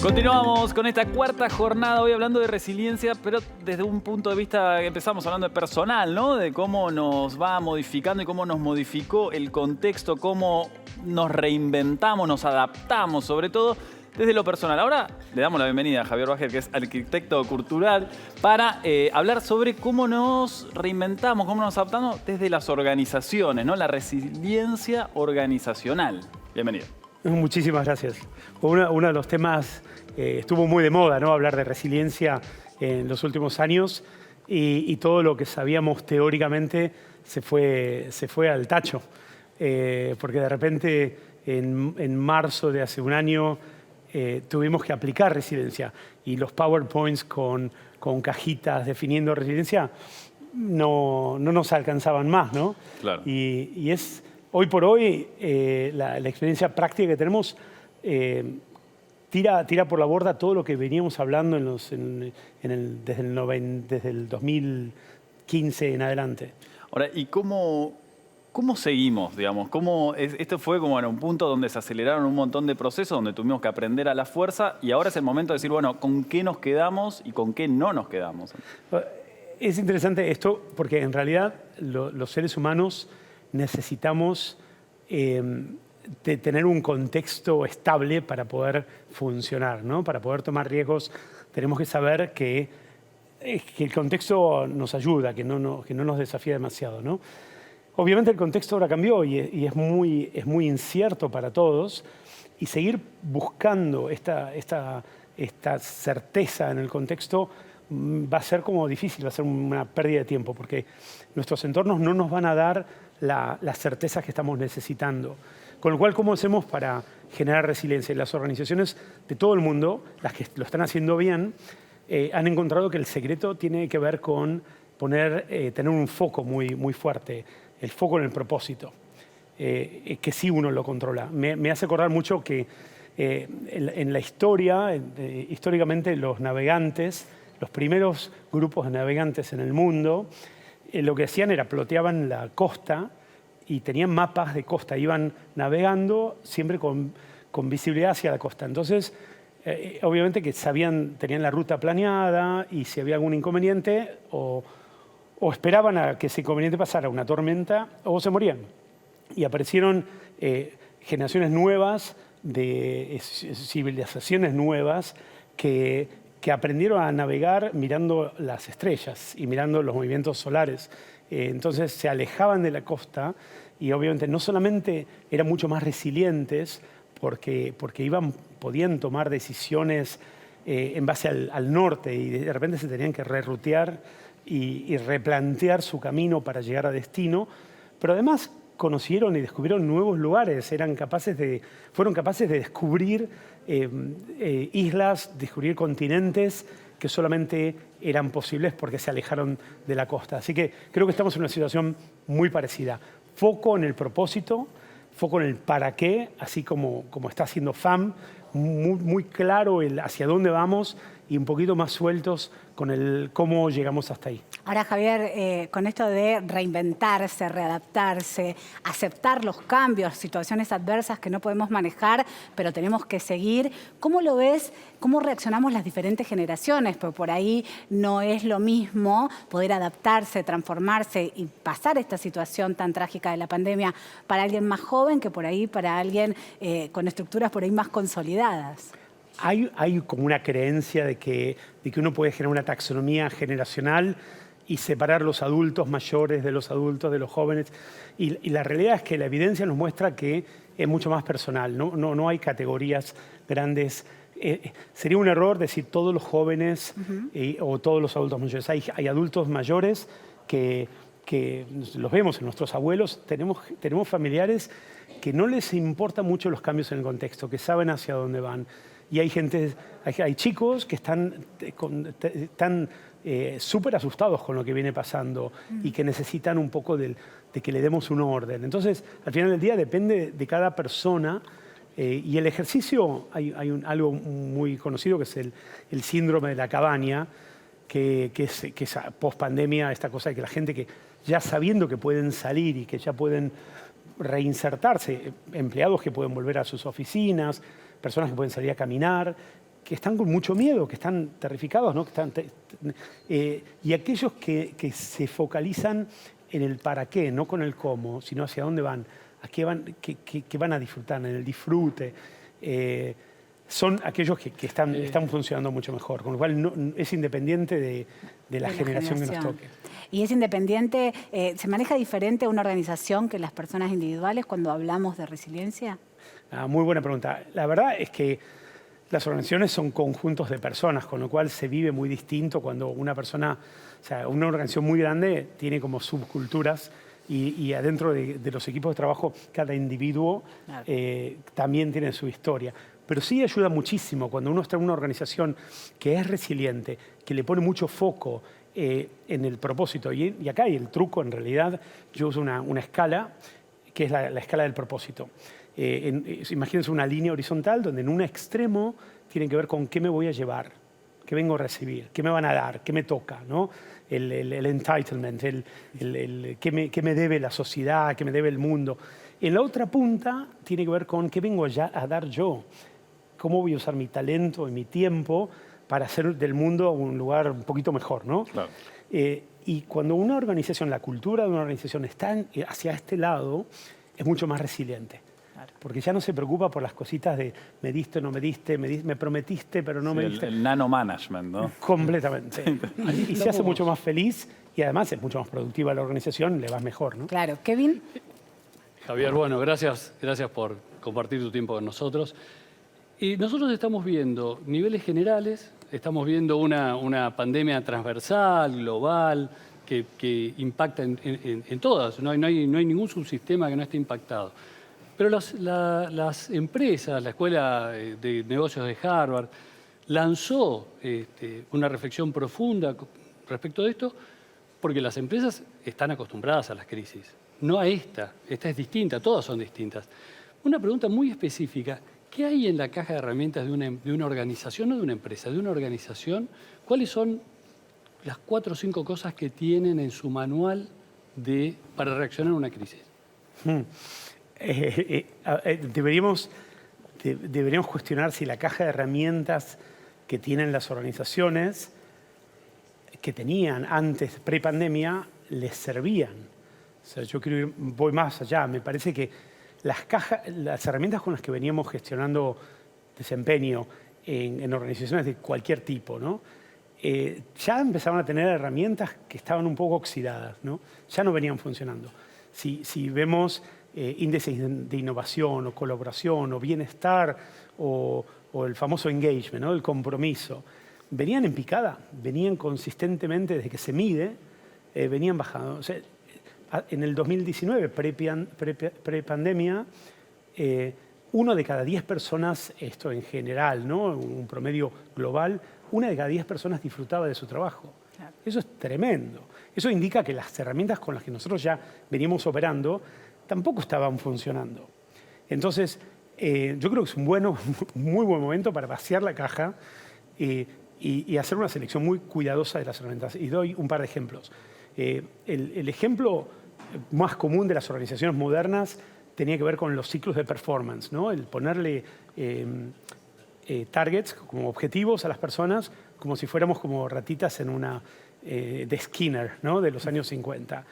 Continuamos con esta cuarta jornada, hoy hablando de resiliencia, pero desde un punto de vista, empezamos hablando de personal, ¿no? De cómo nos va modificando y cómo nos modificó el contexto, cómo nos reinventamos, nos adaptamos, sobre todo desde lo personal. Ahora le damos la bienvenida a Javier Bajer, que es arquitecto cultural, para hablar sobre cómo nos reinventamos, cómo nos adaptamos desde las organizaciones, ¿no? La resiliencia organizacional. Bienvenido. Muchísimas gracias. Uno de los temas estuvo muy de moda, ¿no? Hablar de resiliencia en los últimos años y todo lo que sabíamos teóricamente se fue al tacho. Porque de repente en marzo de hace un año tuvimos que aplicar resiliencia y los PowerPoints con cajitas definiendo resiliencia no nos alcanzaban más, ¿no? Claro. Y es... Hoy por hoy, la experiencia práctica que tenemos tira por la borda todo lo que veníamos hablando desde el 2015 en adelante. Ahora, ¿y cómo seguimos, digamos? Esto fue como en un punto donde se aceleraron un montón de procesos, donde tuvimos que aprender a la fuerza, y ahora es el momento de decir, bueno, ¿con qué nos quedamos y con qué no nos quedamos? Es interesante esto porque en realidad los seres humanos necesitamos tener un contexto estable para poder funcionar, ¿no? Para poder tomar riesgos tenemos que saber que el contexto nos ayuda, que no nos desafía demasiado, ¿no? Obviamente el contexto ahora cambió y es muy incierto para todos, y seguir buscando esta certeza en el contexto va a ser como difícil, va a ser una pérdida de tiempo, porque nuestros entornos no nos van a dar las certezas que estamos necesitando. Con lo cual, ¿cómo hacemos para generar resiliencia? Y las organizaciones de todo el mundo, las que lo están haciendo bien, han encontrado que el secreto tiene que ver con tener un foco muy fuerte, el foco en el propósito, que sí uno lo controla. Me hace acordar mucho que en la historia, históricamente los navegantes, los primeros grupos de navegantes en el mundo, lo que hacían era ploteaban la costa y tenían mapas de costa, iban navegando siempre con visibilidad hacia la costa. Entonces, obviamente que tenían la ruta planeada, y si había algún inconveniente o esperaban a que ese inconveniente pasara, una tormenta, o se morían. Y aparecieron generaciones nuevas, de civilizaciones nuevas que aprendieron a navegar mirando las estrellas y mirando los movimientos solares. Entonces se alejaban de la costa y obviamente no solamente eran mucho más resilientes porque podían tomar decisiones en base al norte, y de repente se tenían que rerutear y replantear su camino para llegar a destino, pero además conocieron y descubrieron nuevos lugares, fueron capaces de descubrir islas, descubrir continentes que solamente eran posibles porque se alejaron de la costa. Así que creo que estamos en una situación muy parecida. Foco en el propósito, foco en el para qué, así como está haciendo FAM, muy claro hacia dónde vamos, y un poquito más sueltos con el cómo llegamos hasta ahí. Ahora, Javier, con esto de reinventarse, readaptarse, aceptar los cambios, situaciones adversas que no podemos manejar, pero tenemos que seguir, ¿cómo lo ves? ¿Cómo reaccionamos las diferentes generaciones? Porque por ahí no es lo mismo poder adaptarse, transformarse y pasar esta situación tan trágica de la pandemia para alguien más joven que por ahí para alguien con estructuras por ahí más consolidadas. Hay como una creencia de que uno puede generar una taxonomía generacional y separar los adultos mayores de los adultos, de los jóvenes. Y la realidad es que la evidencia nos muestra que es mucho más personal, no hay categorías grandes. Sería un error decir todos los jóvenes o todos los adultos mayores. Hay adultos mayores que los vemos en nuestros abuelos. Tenemos familiares que no les importan mucho los cambios en el contexto, que saben hacia dónde van. Y hay chicos que están súper asustados con lo que viene pasando y que necesitan un poco de que le demos un orden. Entonces, al final del día depende de cada persona. Y el ejercicio, hay algo muy conocido que es el síndrome de la cabaña, que es post-pandemia, esta cosa de que la gente que ya sabiendo que pueden salir y que ya pueden reinsertarse, empleados que pueden volver a sus oficinas, personas que pueden salir a caminar, que están con mucho miedo, que están terrificados, ¿no? Y aquellos que se focalizan en el para qué, no con el cómo, sino hacia dónde van, a qué van a disfrutar, en el disfrute. Son aquellos que están funcionando mucho mejor, con lo cual es independiente de la generación que nos toque. Y es independiente, ¿se maneja diferente una organización que las personas individuales cuando hablamos de resiliencia? Muy buena pregunta. La verdad es que las organizaciones son conjuntos de personas, con lo cual se vive muy distinto cuando una persona, o sea, una organización muy grande tiene como subculturas y adentro de los equipos de trabajo cada individuo también tiene su historia. Pero sí ayuda muchísimo cuando uno está en una organización que es resiliente, que le pone mucho foco en el propósito. Y acá hay el truco, en realidad, yo uso una escala, que es la escala del propósito. Imagínense una línea horizontal donde en un extremo tiene que ver con qué me voy a llevar, qué vengo a recibir, qué me van a dar, qué me toca, ¿no? El entitlement, qué me debe la sociedad, qué me debe el mundo. En la otra punta tiene que ver con qué vengo a dar yo, cómo voy a usar mi talento y mi tiempo para hacer del mundo un lugar un poquito mejor, ¿no? Claro. Y cuando una organización, la cultura de una organización está hacia este lado, es mucho más resiliente. Claro. Porque ya no se preocupa por las cositas de me diste o no me diste, me prometiste pero no me diste. El nanomanagement, ¿no? Completamente. Y se hace mucho más feliz y además es mucho más productiva la organización, le va mejor, ¿no? Claro. Kevin. Javier, bueno, gracias por compartir tu tiempo con nosotros. Y nosotros estamos viendo niveles generales, estamos viendo una pandemia transversal, global, que impacta en todas. No hay ningún subsistema que no esté impactado. Pero las empresas, la Escuela de Negocios de Harvard, lanzó una reflexión profunda respecto de esto, porque las empresas están acostumbradas a las crisis. No a esta es distinta, todas son distintas. Una pregunta muy específica, ¿qué hay en la caja de herramientas de una organización, no de una empresa, de una organización? ¿Cuáles son las 4 o 5 cosas que tienen en su manual para reaccionar a una crisis? Deberíamos cuestionar si la caja de herramientas que tienen las organizaciones, que tenían antes, pre-pandemia, les servían. O sea, yo voy más allá. Me parece que las herramientas con las que veníamos gestionando desempeño en organizaciones de cualquier tipo, ¿no? Ya empezaban a tener herramientas que estaban un poco oxidadas, ¿no? Ya no venían funcionando. Si vemos índices de innovación o colaboración o bienestar o el famoso engagement, ¿no? El compromiso, venían en picada, venían consistentemente desde que se mide, venían bajando. O sea, en el 2019, pre-pandemia, 1 de cada 10 personas, esto en general, ¿no? Un promedio global, 1 de cada 10 personas disfrutaba de su trabajo. Claro. Eso es tremendo. Eso indica que las herramientas con las que nosotros ya veníamos operando tampoco estaban funcionando. Entonces, yo creo que es un muy buen momento para vaciar la caja y hacer una selección muy cuidadosa de las herramientas. Y doy un par de ejemplos. El ejemplo más común de las organizaciones modernas tenía que ver con los ciclos de performance, ¿no? El ponerle targets como objetivos a las personas como si fuéramos como ratitas en una de Skinner, ¿no? De los años 50.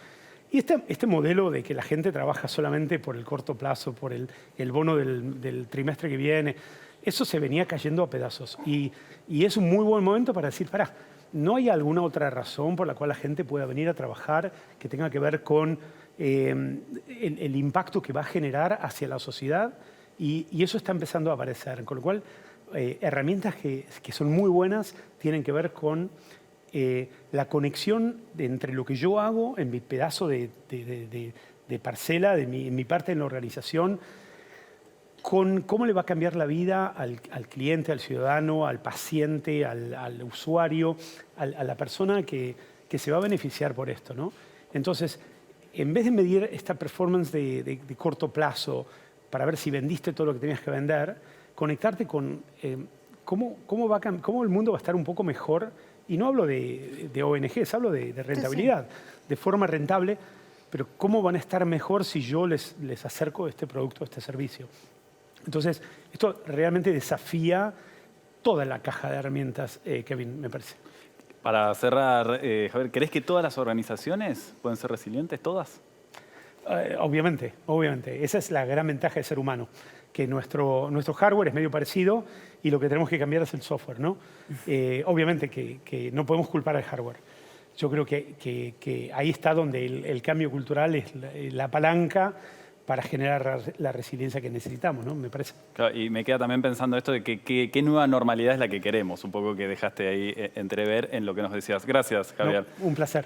Y este modelo de que la gente trabaja solamente por el corto plazo, por el bono del trimestre que viene, eso se venía cayendo a pedazos. Y es un muy buen momento para decir, pará, ¿no hay alguna otra razón por la cual la gente pueda venir a trabajar que tenga que ver con el impacto que va a generar hacia la sociedad? Y eso está empezando a aparecer. Con lo cual, herramientas que son muy buenas tienen que ver con la conexión entre lo que yo hago en mi pedazo de parcela, en mi parte en la organización, con cómo le va a cambiar la vida al cliente, al ciudadano, al paciente, al usuario, a la persona que se va a beneficiar por esto, ¿no? Entonces, en vez de medir esta performance de corto plazo para ver si vendiste todo lo que tenías que vender, conectarte con cómo el mundo va a estar un poco mejor. Y no hablo de ONGs, hablo de rentabilidad, de forma rentable, pero cómo van a estar mejor si yo les acerco este producto, este servicio. Entonces, esto realmente desafía toda la caja de herramientas, Kevin, me parece. Para cerrar, Javier, ¿crees que todas las organizaciones pueden ser resilientes? ¿Todas? Obviamente, obviamente. Esa es la gran ventaja de ser humano, que nuestro hardware es medio parecido y lo que tenemos que cambiar es el software, ¿no? Obviamente que no podemos culpar al hardware. Yo creo que ahí está donde el cambio cultural es la palanca para generar la resiliencia que necesitamos, ¿no? Me parece. Claro, y me queda también pensando esto de qué nueva normalidad es la que queremos, un poco que dejaste ahí entrever en lo que nos decías. Gracias, Javier. No, un placer.